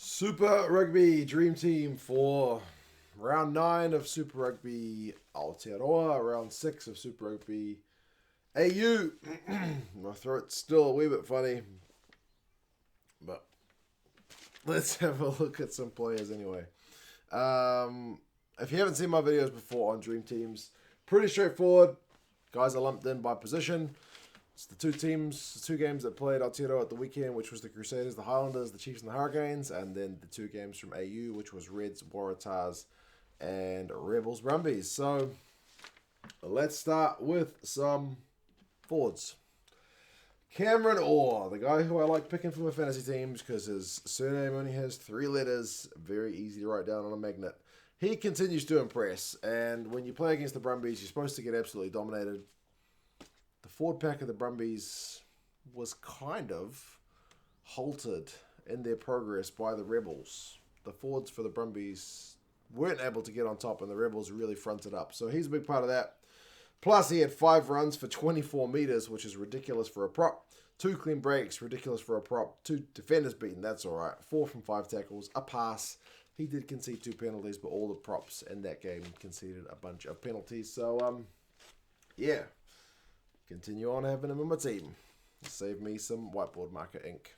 Super Rugby Dream Team for round 9 of Super Rugby Aotearoa, round 6 of Super Rugby AU. My throat's still a wee bit funny, but let's have a look at some players anyway. If you haven't seen my videos before on Dream Teams, pretty straightforward. Guys are lumped in by position. It's the two games that played Aotearoa at the weekend, which was the Crusaders, the Highlanders, the Chiefs, and the Hurricanes, and then the two games from AU, which was Reds, Waratahs, and Rebels, Brumbies. So let's start with some forwards. Cameron Orr, the guy who I like picking for my fantasy teams because his surname only has 3 letters, very easy to write down on a magnet. He continues to impress, and when you play against the Brumbies, you're supposed to get absolutely dominated. The forward pack of the Brumbies was kind of halted in their progress by the Rebels. The forwards for the Brumbies weren't able to get on top, and the Rebels really fronted up. So he's a big part of that. Plus, he had 5 runs for 24 metres, which is ridiculous for a prop. 2 clean breaks, ridiculous for a prop. 2 defenders beaten, that's all right. 4 from 5 tackles, a pass. He did concede 2 penalties, but all the props in that game conceded a bunch of penalties. So, yeah. Continue on having him in my team. Save me some whiteboard marker ink.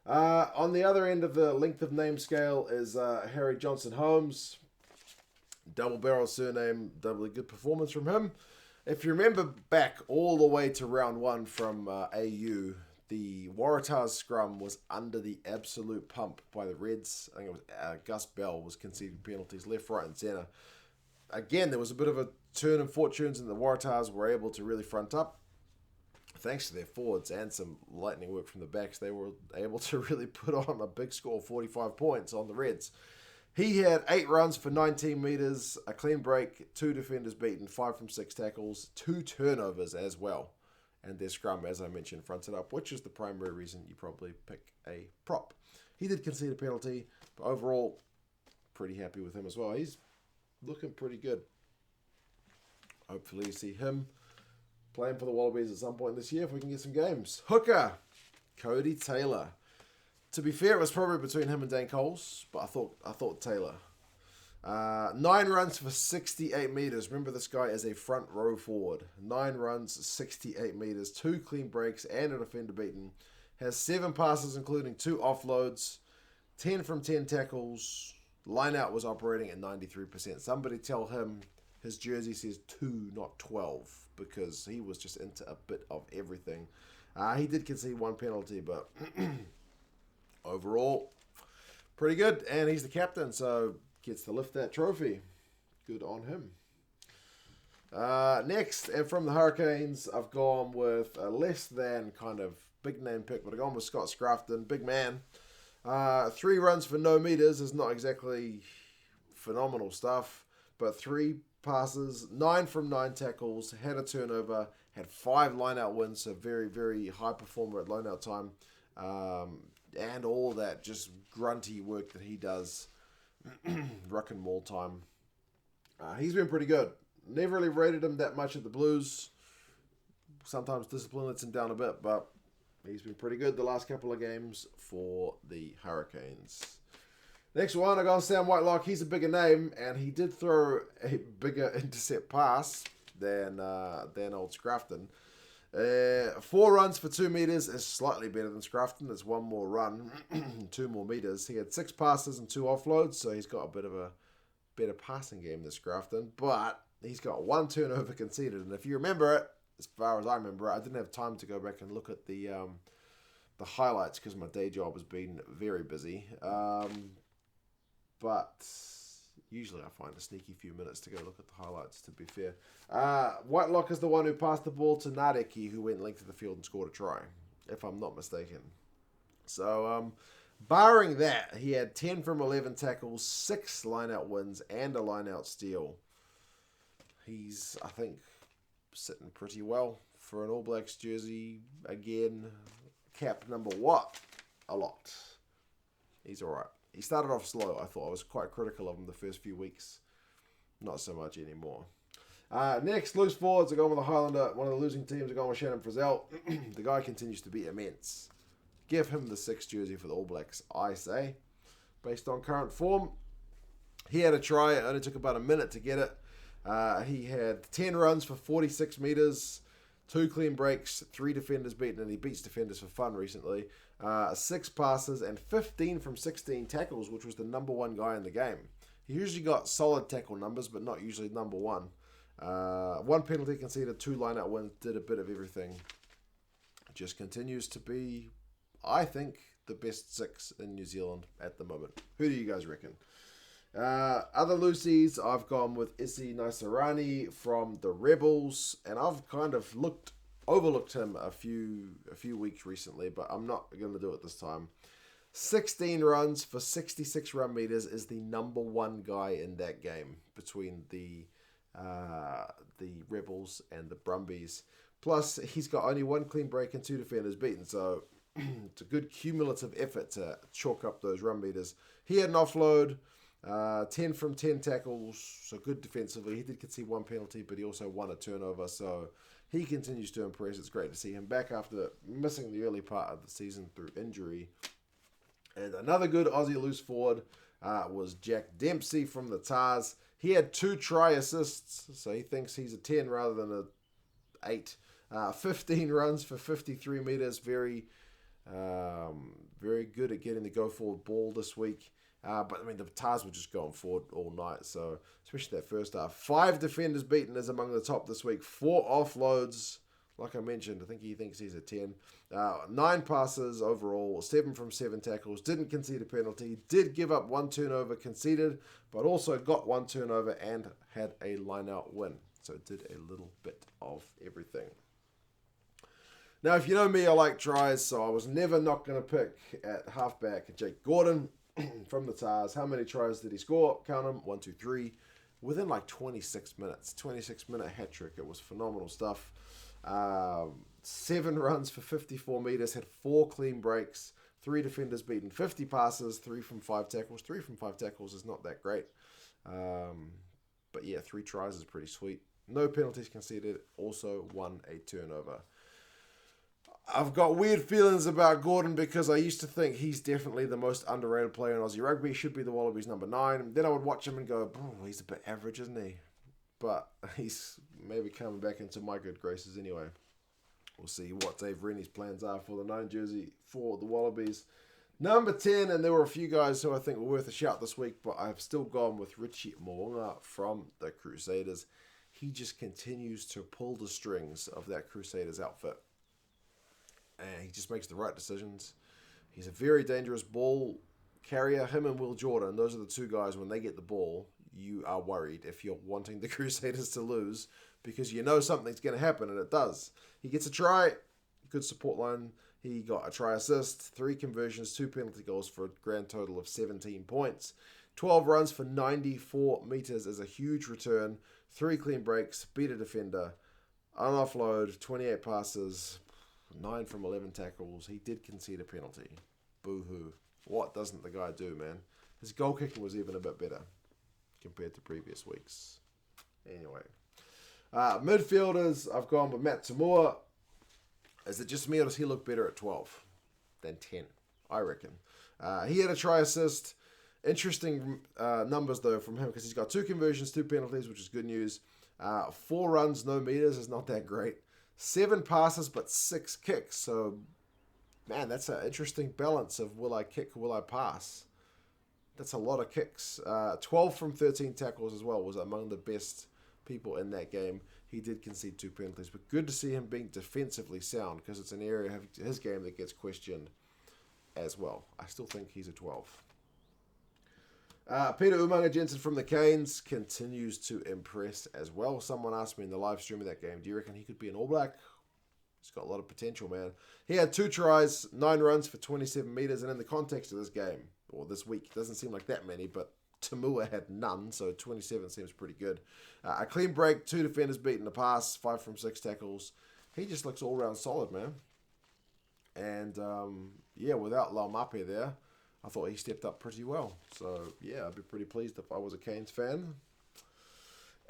On the other end of the length of name scale is Harry Johnson Holmes. Double barrel surname, doubly good performance from him. If you remember back all the way to round 1 from AU, the Waratahs scrum was under the absolute pump by the Reds. I think it was Gus Bell was conceding penalties left, right, and centre. Again, there was a bit of a turn in fortunes, and the Waratahs were able to really front up. Thanks to their forwards and some lightning work from the backs, they were able to really put on a big score, 45 points on the Reds. He had 8 runs for 19 metres, a clean break, 2 defenders beaten, 5 from 6 tackles, 2 turnovers as well. And their scrum, as I mentioned, fronted up, which is the primary reason you probably pick a prop. He did concede a penalty, but overall, pretty happy with him as well. He's looking pretty good. Hopefully you see him playing for the Wallabies at some point this year if we can get some games. Hooker, Cody Taylor. To be fair, it was probably between him and Dane Coles, but I thought Taylor. 9 runs for 68 metres. Remember, this guy is a front row forward. 9 runs, 68 metres, 2 clean breaks, and a defender beaten. Has 7 passes, including 2 offloads, 10 from 10 tackles. Line-out was operating at 93%. Somebody tell him his jersey says 2, not 12, because he was just into a bit of everything. He did concede 1 penalty, but overall, pretty good. And he's the captain, so gets to lift that trophy. Good on him. Next, and from the Hurricanes, I've gone with a less than kind of big name pick, but I've gone with Scott Scrafton, big man. 3 runs for no meters is not exactly phenomenal stuff, but 3 passes, 9 from 9 tackles, had a turnover, had 5 line-out wins, so very, very high performer at line-out time, and all that just grunty work that he does, ruck and maul time. He's been pretty good. Never really rated him that much at the Blues. Sometimes discipline lets him down a bit, but he's been pretty good the last couple of games for the Hurricanes. Next one, I got Sam Whitelock. He's a bigger name, and he did throw a bigger intercept pass than old Scrafton. 4 runs for 2 metres is slightly better than Scrafton. There's 1 more run, 2 more metres. He had 6 passes and 2 offloads, so he's got a bit of a better passing game than Scrafton, but he's got 1 turnover conceded. And if you remember it, as far as I remember, I didn't have time to go back and look at the highlights because my day job has been very busy. But usually I find a sneaky few minutes to go look at the highlights, to be fair. Whitelock is the one who passed the ball to Nadeki, who went length of the field and scored a try, if I'm not mistaken. So, barring that, he had 10 from 11 tackles, 6 line-out wins, and a line-out steal. He's, I think, sitting pretty well for an All Blacks jersey. Again, cap number what? A lot. He's all right. He started off slow, I thought. I was quite critical of him the first few weeks. Not so much anymore. Next, loose forwards are going with the Highlander. One of the losing teams are going with Shannon Fazel. The guy continues to be immense. Give him the 6th jersey for the All Blacks, I say. based on current form. He had a try. It only took about a minute to get it. He had 10 runs for 46 metres, 2 clean breaks, 3 defenders beaten, and he beats defenders for fun recently. 6 passes and 15 from 16 tackles, which was the number 1 guy in the game. He usually got solid tackle numbers, but not usually number 1. 1 penalty conceded, 2 line-out wins, did a bit of everything. Just continues to be, I think, the best 6 in New Zealand at the moment. Who do you guys reckon? Other loosies, I've gone with Isi Naisarani from the Rebels, and I've kind of overlooked him a few weeks recently, but I'm not going to do it this time. 16 runs for 66 run meters is the number 1 guy in that game between the Rebels and the Brumbies. Plus, he's got only 1 clean break and 2 defenders beaten, so it's a good cumulative effort to chalk up those run meters. He had an offload. 10 from 10 tackles, so good defensively. He did concede 1 penalty, but he also won a turnover, so he continues to impress. It's great to see him back after missing the early part of the season through injury. And another good Aussie loose forward was Jack Dempsey from the Tars. He had 2 try assists, so he thinks he's a 10 rather than a 8. 15 runs for 53 metres, very good at getting the go-forward ball this week. But, I mean, the Tars were just going forward all night, so especially that first half. 5 defenders beaten is among the top this week. 4 offloads, like I mentioned. I think he thinks he's a 10. 9 passes overall, 7 from 7 tackles. Didn't concede a penalty. Did give up 1 turnover conceded, but also got 1 turnover and had a line-out win. So it did a little bit of everything. Now, if you know me, I like tries, so I was never not going to pick at halfback Jake Gordon from the Tars. How many tries did he score? Count them. 1, 2, 3. Within like 26 minutes. 26-minute hat trick. It was phenomenal stuff. 7 runs for 54 metres. Had 4 clean breaks. 3 defenders beaten. 50 passes. 3 from 5 tackles. 3 from 5 tackles is not that great. But yeah, 3 tries is pretty sweet. No penalties conceded. Also won a turnover. I've got weird feelings about Gordon because I used to think he's definitely the most underrated player in Aussie rugby. He should be the Wallabies number 9. Then I would watch him and go, he's a bit average, isn't he? But he's maybe coming back into my good graces anyway. We'll see what Dave Rennie's plans are for the 9 jersey for the Wallabies. Number 10, and there were a few guys who I think were worth a shout this week, but I've still gone with Richie Muller from the Crusaders. He just continues to pull the strings of that Crusaders outfit. And he just makes the right decisions. He's a very dangerous ball carrier. Him and Will Jordan, those are the 2 guys, when they get the ball, you are worried if you're wanting the Crusaders to lose because you know something's going to happen, and it does. He gets a try, good support line. He got a try assist, 3 conversions, 2 penalty goals for a grand total of 17 points. 12 runs for 94 metres is a huge return. 3 clean breaks, beat a defender, an offload, 28 passes, 9 from 11 tackles. He did concede a penalty. Boo-hoo. What doesn't the guy do, man? His goal kicking was even a bit better compared to previous weeks. Anyway. Midfielders, I've gone with Matt Tamua. Is it just me or does he look better at 12 than 10? I reckon. He had a try assist. Interesting numbers, though, from him because he's got 2 conversions, 2 penalties, which is good news. 4 runs, no meters is not that great. 7 passes, but 6 kicks. So, man, that's an interesting balance of will I kick, will I pass? That's a lot of kicks. 12 from 13 tackles as well was among the best people in that game. He did concede 2 penalties, but good to see him being defensively sound because it's an area of his game that gets questioned as well. I still think he's a 12. Peter Umar Jensen from the Canes continues to impress as well. Someone asked me in the live stream of that game, do you reckon he could be an All Black? He's got a lot of potential, man. He had 2 tries, 9 runs for 27 metres, and in the context of this game, or this week, it doesn't seem like that many, but Tamua had none, so 27 seems pretty good. A clean break, 2 defenders beaten a pass, 5 from 6 tackles. He just looks all-round solid, man. And, yeah, without Laumape there, I thought he stepped up pretty well. So, yeah, I'd be pretty pleased if I was a Canes fan.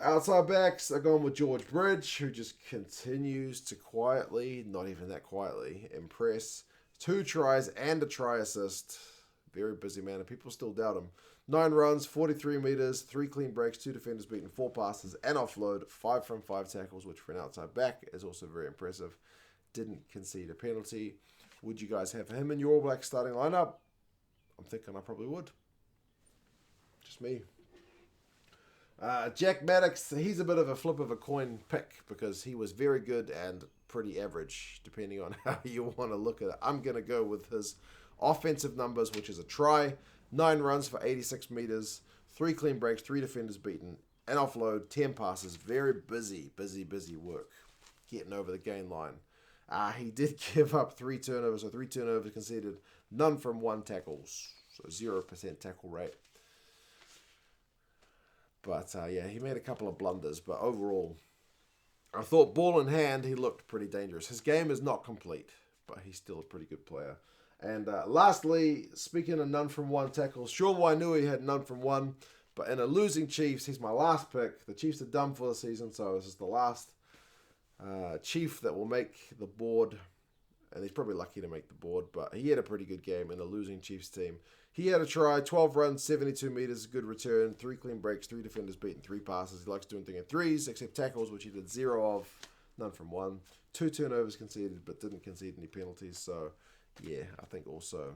Outside backs are going with George Bridge, who just continues to quietly, not even that quietly, impress. 2 tries and a try assist. Very busy man, and people still doubt him. 9 runs, 43 metres, 3 clean breaks, 2 defenders beaten, 4 passes, and offload, 5 from 5 tackles, which for an outside back is also very impressive. Didn't concede a penalty. Would you guys have him in your All Blacks starting lineup? I'm thinking I probably would. Just me. Jack Maddox, he's a bit of a flip of a coin pick because he was very good and pretty average, depending on how you want to look at it. I'm going to go with his offensive numbers, which is a try, 9 runs for 86 metres, 3 clean breaks, 3 defenders beaten, an offload, 10 passes. Very busy work getting over the gain line. He did give up 3 turnovers, so 3 turnovers conceded, none from 1 tackles, so 0% tackle rate. But yeah, he made a couple of blunders, but overall, I thought ball in hand, he looked pretty dangerous. His game is not complete, but he's still a pretty good player. And lastly, speaking of none from 1 tackles, Sean Wainui had none from 1, but in a losing Chiefs, he's my last pick. The Chiefs are done for the season, so this is the last Chief that will make the board. And he's probably lucky to make the board, but he had a pretty good game in a losing Chiefs team. He had a try, 12 runs, 72 metres, good return, 3 clean breaks, 3 defenders beaten, 3 passes. He likes doing things in threes, except tackles, which he did 0 of, none from 1. 2 turnovers conceded, but didn't concede any penalties. So, yeah, I think also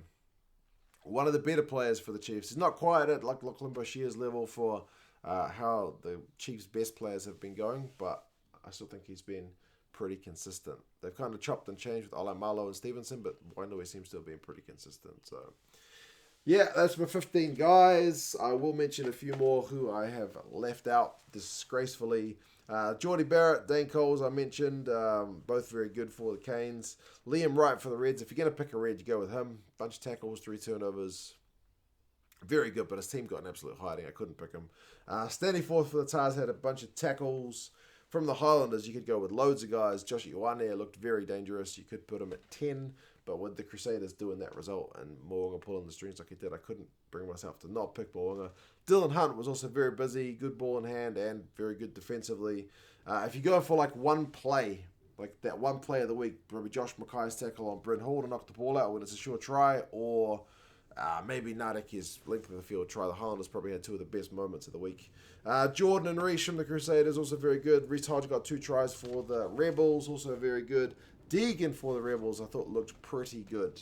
one of the better players for the Chiefs. He's not quite at like Lachlan Bashir's level for how the Chiefs' best players have been going, but I still think he's been pretty consistent. They've kind of chopped and changed with Malo and Stevenson, but Wainui seems to have been pretty consistent. So, yeah, that's my 15 guys. I will mention a few more who I have left out disgracefully. Geordie Barrett, Dane Coles, I mentioned, both very good for the Canes. Liam Wright for the Reds. If you're going to pick a Red, you go with him. Bunch of tackles, 3 turnovers. Very good, but his team got an absolute hiding. I couldn't pick him. Standing fourth for the Tars had a bunch of tackles. From the Highlanders, you could go with loads of guys. Josh Ioane looked very dangerous. You could put him at 10, but with the Crusaders doing that result and Mo'unga pulling the strings like he did, I couldn't bring myself to not pick Mo'unga. Dylan Hunt was also very busy, good ball in hand, and very good defensively. If you go for like one play, like that one play of the week, probably Josh Mackay's tackle on Bryn Hall to knock the ball out when it's a short try, or maybe Nadeki's length of the field try. The Highlanders probably had 2 of the best moments of the week. Jordan and Reece from the Crusaders, also very good. Reece Hodge got 2 tries for the Rebels, also very good. Deegan for the Rebels, I thought looked pretty good.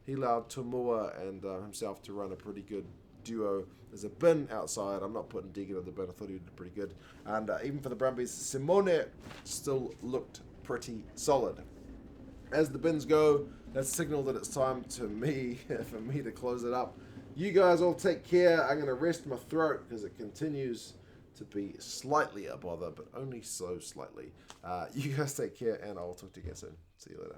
He allowed Tumua and himself to run a pretty good duo. There's a bin outside. I'm not putting Deegan on the bin. I thought he did pretty good. And even for the Brumbies, Simone still looked pretty solid. As the bins go, that's a signal that it's time for me to close it up. You guys all take care. I'm going to rest my throat because it continues to be slightly a bother, but only so slightly. You guys take care, and I'll talk to you again soon. See you later.